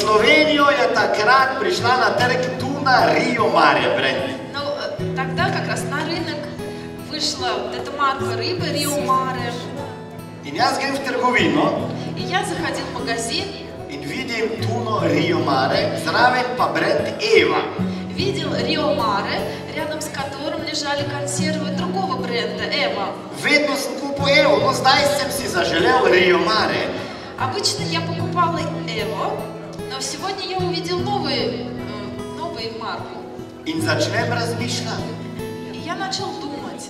Slovenijo je takrat prišla na trg tuna Rio Mare бренд. Но тогда как раз на рынок вышла вот эта марка рыбы Rio Mare. In jaz grem v trgovino И я заходил в магазин, in vidim tuno Rio Mare, zraven pa brand Eva. видел Rio Mare, рядом с которым лежали консервы другого бренда Eva. Vedno sem kupil Evo, no zdaj sem si zaželel Rio Mare. Обычно я покупала Evo, но сегодня я увидел новую марку. In začnem razmišljati, И я начал думать,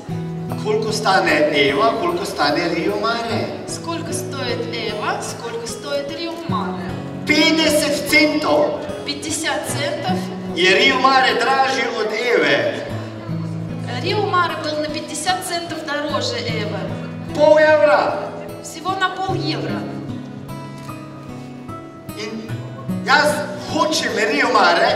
koliko stane Eva, koliko stane Rio Mare. сколько стоит Evo, сколько стоит Rio Mare. 50 centov 50 центов. je Rio Mare dražji od Eve. Rio Mare был на 50 центов дороже Evo. Pol evra. Всего на €0,5. In jaz hočem Rio Mare,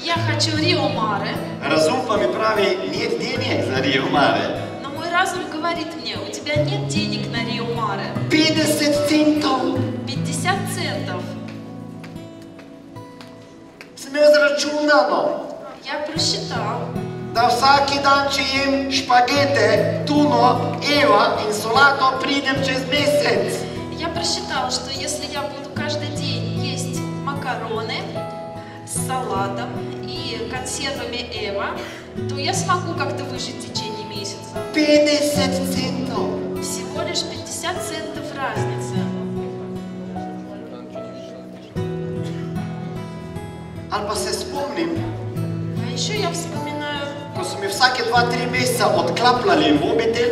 Я хочу Rio Mare, razum pa mi pravi, ni denjeg za Rio Mare. но мой разум говорит мне, у тебя нет денег на Rio Mare. 50 centov. 50 центов. Sem imel zračunano, Я просчитал, da vsaki dan, če jem špagete, tuno, Eva in solato, pridem čez mesec. я просчитал, что если я буду каждый день есть макароны с салатом и консервами Эва, то я смогу как-то выжить в течение месяца. 50 centov. Всего лишь 50 центов разница. Ali pa se spomnim, А еще я вспоминаю, ko so mi vsake 2-3 meseca odklapljali mobitel.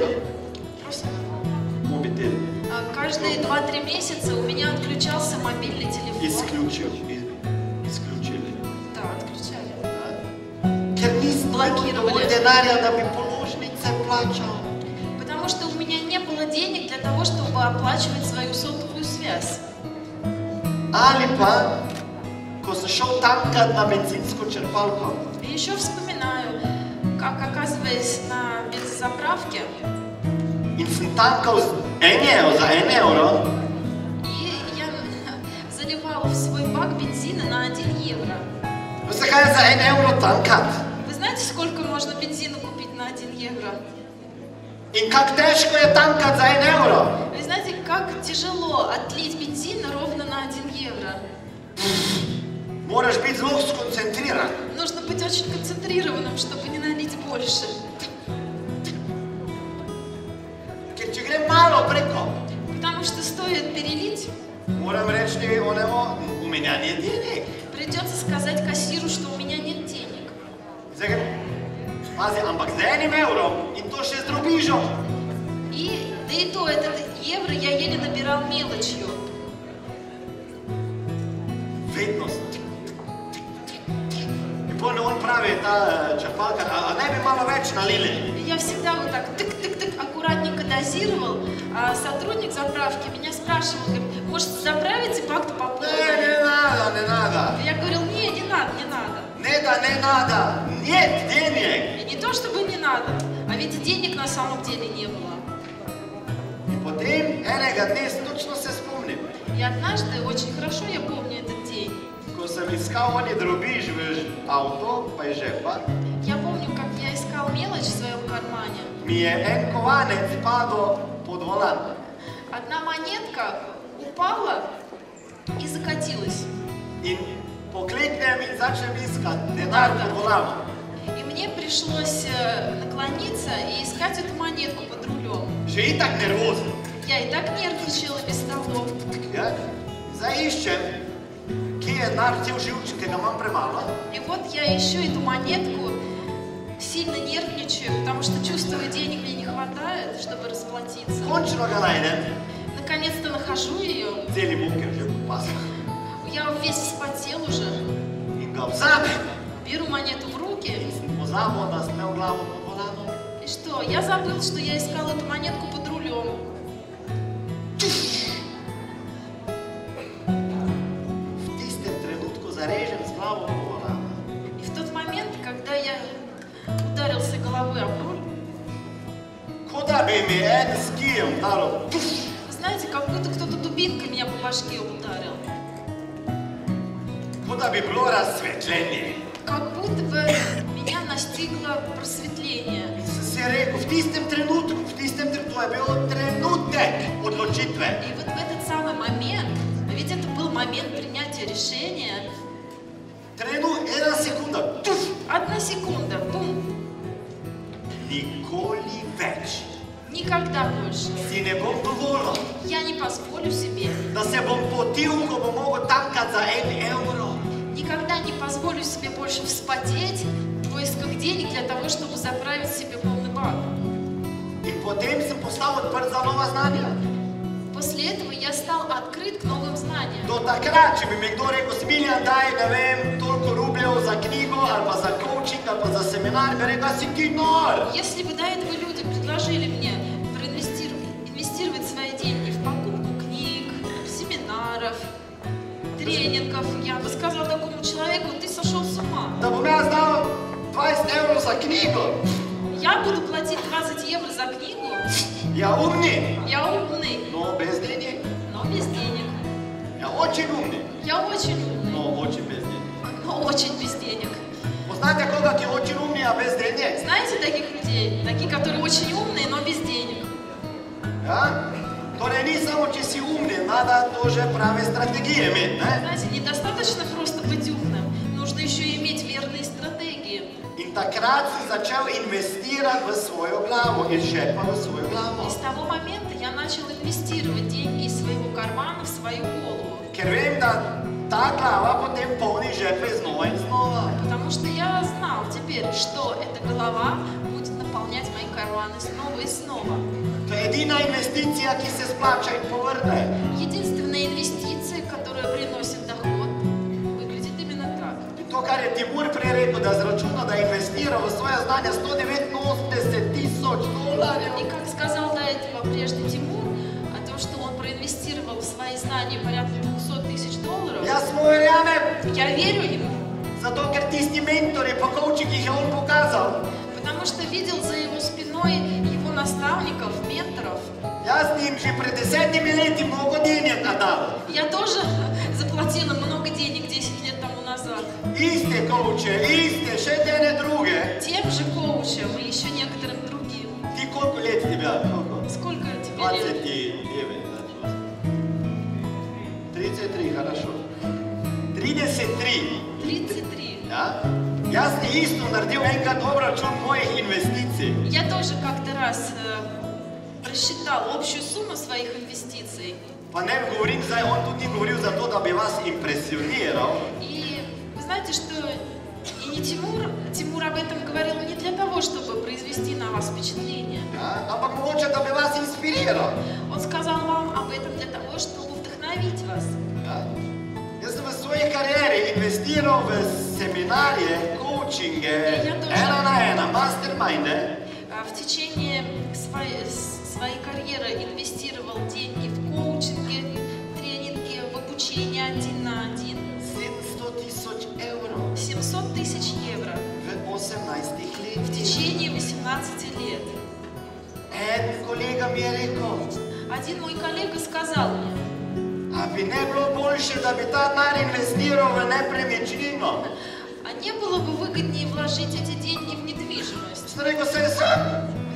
Mobitel. каждые 2-3 месяца у меня отключался мобильный телефон. Izključili. Да, отключали. Ker nisem dovolj denarja, da bi položnice plačal. Потому что у меня не было денег для того, чтобы оплачивать свою сотовую связь. Ali pa, ko sem šel tankat na benzinsko črpalko. И еще вспоминаю, как, оказываясь на бензозаправке, In sem tankal za 1 evro. и я заливала в свой бак бензина на 1 евро. Veste, kaj je za 1 evro tankat? Вы знаете, сколько можно бензина купить на 1 евро? In kak težko je tankat za 1 evro? Вы знаете, как тяжело отлить бензина ровно на 1 евро? Moraš biti zelo skoncentriran. Нужно быть очень концентрированным, чтобы не налить больше. Ker če grem malo preko, Потому что стоит перелить, moram reči, u menja ni denjeg. придется сказать кассиру, что у меня нет денег. Zdaj grem, pazi, ampak z 1 evrom in to še z drobižom. Да и то, этот евро я еле набирал мелочью. Vedno. In potem on pravi, ta črpalka, a ne bi malo več nalili? Я всегда вот так тык-тык-тык аккуратненько дозировал, а сотрудник заправки меня спрашивал, говорит, может, заправите бак-то по полной? Ne nada. Я говорил, не надо, не надо. Ne nada, нет денег. И не то, чтобы не надо, а ведь денег на самом деле не было. In potem enega dne točno se spomnim, И однажды, очень хорошо я помню этот день, ko sem iskal oni drobiž v avto, pa je žepa, я помню, как я искал мелочь в своем кармане. mi je en kovanec padel pod volan. Одна монетка упала и закатилась. In pokleknem in začnem iskati denar pod volanom. И мне пришлось наклониться и искать эту монетку под рулем. Že itak nervozen. Я и так нервничала без того. Ja? Zdaj iščem, kje je denar, cel živček, ki ga imam premalo. И вот я ищу эту монетку, сильно нервничаю, потому что чувствую, денег мне не хватает, чтобы расплатиться. Končno ga najdem. Наконец-то нахожу ее. Celi moker že po pasah. Я весь вспотел уже. In ga vzamem. Беру монету в руки. In sem pozabil, da sem imel glavo pod volanom. И что? Я забыл, что я искал эту монетку под рулем. V tistem trenutku zarežem z glavo pod volanom. И в тот момент, когда я ударился головой об руль, Kot da bi mi en s kijem dalo. вы знаете, как будто кто-то дубинкой меня по башке ударил. Куда би било разсветление. Как будто бы меня настигло просветление. Си рекол, в тистем тренутку, това е било тренутек отлучитве. И вот в этот самый момент, ведь это был момент принятия решения. Една секунда. Туф! 1 секунда, бум! Николи вече. Никогда больше. Си не бом доволен. Я не позволю себе. Да се бом потил, ко бом могъл танкат за 1 евро. Никогда не позволю себе больше вспотеть в поисках денег для того, чтобы заправить себе полный бак. И потом съм постал отвърт за нова знания. После этого я стал открыт к новым знаниям. До такrat, če bi mi kdo rekel, Smiljan, daj, ne vem, toliko rubljev za knjigo, ali pa za coaching, ali pa za seminar, bi rekel, si ti nor. Если бы до этого люди предложили мне инвестировать свои деньги в покупку книг, семинаров, тренингов, я бы сказал такому человеку, ты сошел с ума. Да бom jaz dal 20 евро за книгу. Я буду платить 20 евро за книгу. Я умный. Я умный, Но без денег. но без денег. Я очень умный. Я очень умный, Но очень без денег. но очень без денег. Познайте кога е очень умный, а без денег? Знаете таких людей? Такие, которые очень умные, но без денег. Да? Торе не само, че си умный, надо тоже прави стратегии иметь, не? Знаете, недостаточно просто быть умным, нужно еще и иметь верные стратегии. И такрат си зачал инвестирать в свою главу, и шепа в свою главу. И с того момента я начал инвестировать деньги из своего кармана в свою голову. Ker vem, da ta glava potem polni žepe znova in znova. Потому что я знал теперь, что эта голова будет наполнять мои карманы снова и снова. To je edina investicija, ki se splača in povrne. Единственная инвестиция, которая приносит доход, выглядит именно так. In to, kar je Timur prej rekel, da zračuna, da investira v svoje znanje 189 000 $. И как сказал до этого прежде Тимур, о том, что он проинвестировал в свои знания порядка $200 000, Jaz mu verjamem, я верю ему, zato ker tisti mentori, pa coachi, ki jih je on pokazal. потому что видел за его спиной его наставников, менторов. Jaz njim že pred 10 leti mnogo денег dal. Я тоже заплатила много денег 10 лет тому назад. Iste coache, iste, še ene druge. Тем же коучам и еще некоторым другим. Ti koliko let тебя? Koliko? Сколько тебе лет? 29, да. 33, хорошо. 33. 33. Ja? Jaz sem isto naredil enkrat obračun mojih investicij. Я тоже как-то раз просчитал общую сумму своих инвестиций. Pa ne govorim zdaj, on tudi ni govoril za to, da bi vas impresioniral. И вы знаете, что и не Тимур об этом говорил не для того, чтобы произвести на вас впечатление. Ja? Ampak mogoče, da bi vas inspiriral. Он сказал вам об этом для того, чтобы вдохновить вас. Ja? Jaz sem v svoji karieri investiral v seminarje, coachinge, ena na ena, masterminde. В течение своей карьеры инвестировал деньги в коучинги, тренинги, в обучение 1 на 1. 700 000 евро 700 000 евро v 18 в letih. течение 18 лет. En kolega mi je rekel, Один мой коллега сказал мне, a bi ne bilo boljše, da bi ta denar investiral v nepremičnino. а не было бы выгоднее вложить эти деньги в недвижимость? Sem rekel, se sem.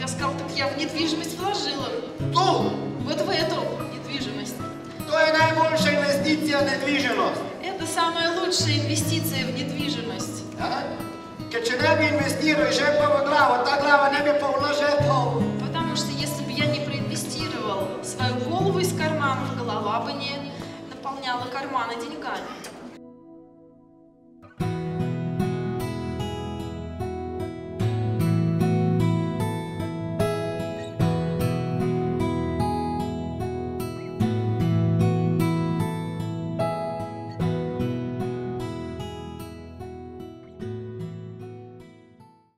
Я сказал, так я в недвижимость вложила. Tu, Вот в эту недвижимость. to je najboljša investicija, nedviženost. Это самая лучшая инвестиция в недвижимость. Ja? Ker če ne bi investiral iz žepa v glavo, ta glava ne bi polna žepa.